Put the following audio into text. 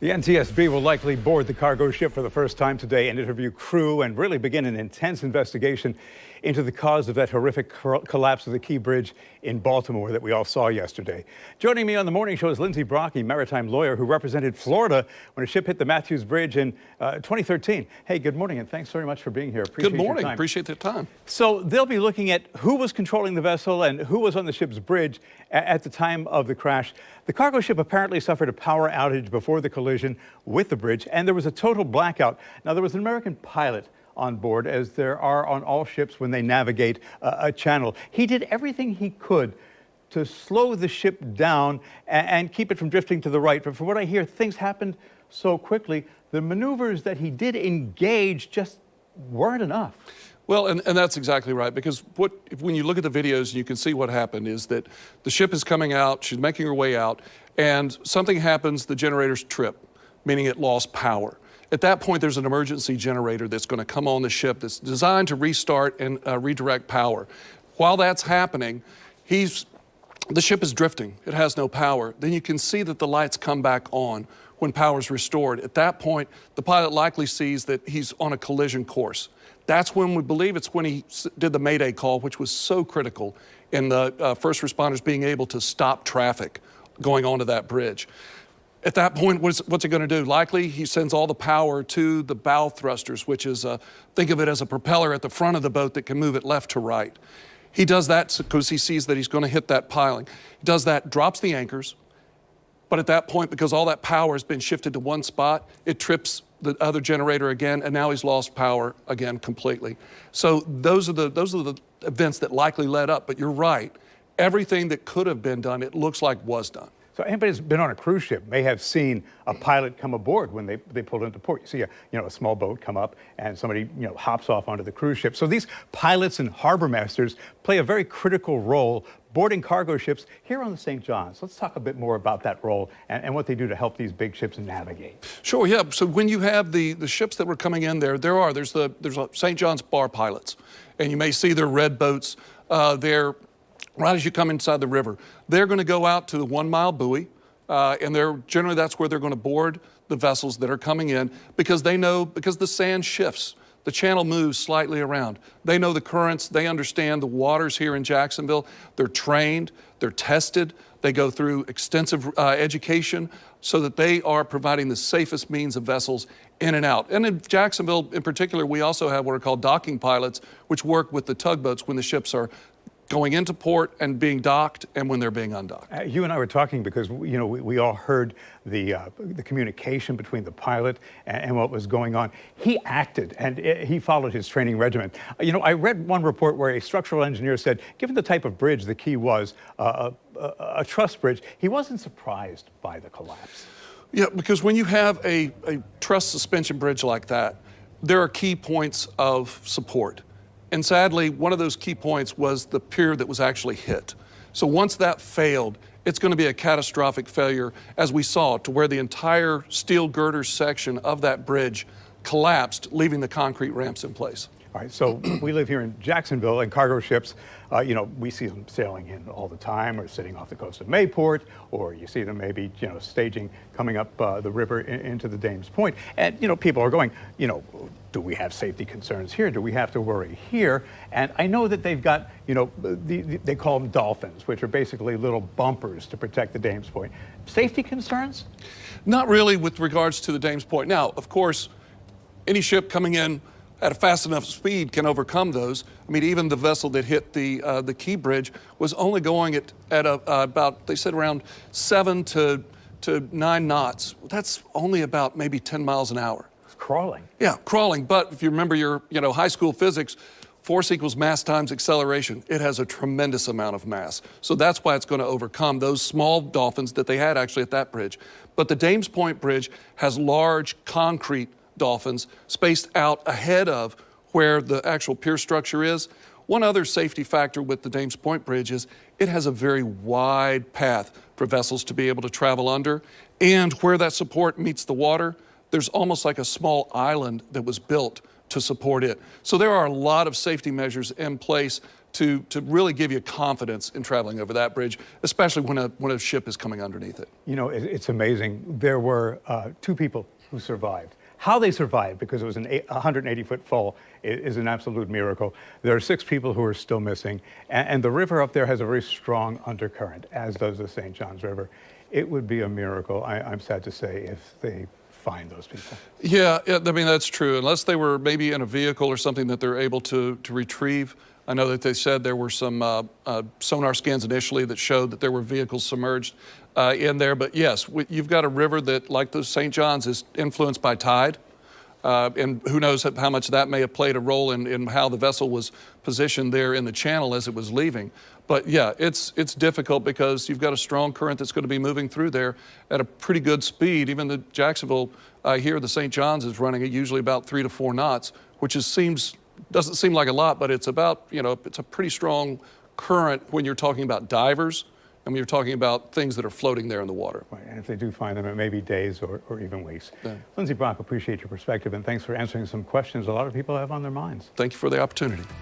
The NTSB will likely board the cargo ship for the first time today and interview crew and really begin an intense investigation into the cause of that horrific collapse of the Key Bridge in Baltimore that we all saw yesterday. Joining me on the morning show is Liindsey Brock, a maritime lawyer who represented Florida when a ship hit the Mathews Bridge in 2013. Hey, good morning, and thanks very much for being here. Good morning. Appreciate the time. So they'll be looking at who was controlling the vessel and who was on the ship's bridge at the time of the crash. The cargo ship apparently suffered a power outage before the collision with the bridge, and there was a total blackout. Now, there was an American pilot on board, as there are on all ships when they navigate a channel. He did everything he could to slow the ship down and keep it from drifting to the right. But from what I hear, things happened so quickly. The maneuvers that he did engage just weren't enough. Well, and that's exactly right, because when you look at the videos, you can see what happened is that the ship is coming out, she's making her way out, and something happens, the generators trip, meaning it lost power. At that point, there's an emergency generator that's going to come on the ship that's designed to restart and redirect power. While that's happening, the ship is drifting. It has no power. Then you can see that the lights come back on when power is restored. At that point, the pilot likely sees that he's on a collision course. That's when we believe it's when he did the Mayday call, which was so critical in the first responders being able to stop traffic going onto that bridge. At that point, what's he going to do? Likely, he sends all the power to the bow thrusters, which is, think of it as a propeller at the front of the boat that can move it left to right. He does that because he sees that he's going to hit that piling. He does that, drops the anchors, but at that point, because all that power has been shifted to one spot, it trips the other generator again, and now he's lost power again completely. So those are the events that likely led up, but you're right. Everything that could have been done, it looks like was done. So anybody who's been on a cruise ship may have seen a pilot come aboard when they pulled into port. You see a small boat come up and somebody hops off onto the cruise ship. So these pilots and harbor masters play a very critical role boarding cargo ships here on the St. John's. Let's talk a bit more about that role and what they do to help these big ships navigate. Sure, yeah. So when you have the ships that were coming in there's St. John's bar pilots, and you may see their red boats there. Right as you come inside the river, they're going to go out to the 1 mile buoy, and that's where they're going to board the vessels that are coming in, because they know, because the sand shifts, the channel moves slightly around. They know the currents, they understand the waters here in Jacksonville. They're trained, they're tested, they go through extensive education so that they are providing the safest means of vessels in and out. And in Jacksonville in particular, we also have what are called docking pilots, which work with the tugboats when the ships are going into port and being docked, and when they're being undocked. You and I were talking because we all heard the communication between the pilot and what was going on. He acted and he followed his training regimen. I read one report where a structural engineer said, given the type of bridge the Key was, a truss bridge, he wasn't surprised by the collapse. Yeah, because when you have a truss suspension bridge like that, there are key points of support. And sadly, one of those key points was the pier that was actually hit. So once that failed, it's going to be a catastrophic failure, as we saw, to where the entire steel girder section of that bridge collapsed, leaving the concrete ramps in place. All right, so we live here in Jacksonville, and cargo ships, we see them sailing in all the time, or sitting off the coast of Mayport, or you see them maybe, staging, coming up the river into the Dames Point. And, people are going, do we have safety concerns here? Do we have to worry here? And I know that they've got, they call them dolphins, which are basically little bumpers to protect the Dames Point. Safety concerns? Not really with regards to the Dames Point. Now, of course, any ship coming in at a fast enough speed can overcome those. I mean, even the vessel that hit the Key Bridge was only going at about, they said, around 7 to 9 knots. That's only about maybe 10 miles an hour. Crawling. Yeah, crawling. But if you remember your high school physics, force equals mass times acceleration. It has a tremendous amount of mass. So that's why it's going to overcome those small dolphins that they had actually at that bridge. But the Dames Point Bridge has large concrete dolphins spaced out ahead of where the actual pier structure is. One other safety factor with the Dames Point Bridge is it has a very wide path for vessels to be able to travel under. And where that support meets the water, there's almost like a small island that was built to support it. So there are a lot of safety measures in place to really give you confidence in traveling over that bridge, especially when a ship is coming underneath it. You know, it's amazing. There were 2 people who survived. How they survived, because it was an 180-foot fall, is an absolute miracle. There are 6 people who are still missing, and the river up there has a very strong undercurrent, as does the St. Johns River. It would be a miracle, I'm sad to say, if they find those people. Yeah, I mean, that's true. Unless they were maybe in a vehicle or something that they're able to retrieve. I know that they said there were some sonar scans initially that showed that there were vehicles submerged in there. But yes, you've got a river that, like the St. Johns, is influenced by tide. And who knows how much that may have played a role in how the vessel was positioned there in the channel as it was leaving. But yeah, it's difficult because you've got a strong current that's going to be moving through there at a pretty good speed. Even the Jacksonville here, the St. Johns, is running at usually about 3 to 4 knots, which doesn't seem like a lot, but it's about, it's a pretty strong current when you're talking about divers and when you're talking about things that are floating there in the water. Right, and if they do find them, it may be days or even weeks. Yeah. Liindsey Brock, appreciate your perspective, and thanks for answering some questions a lot of people have on their minds. Thank you for the opportunity.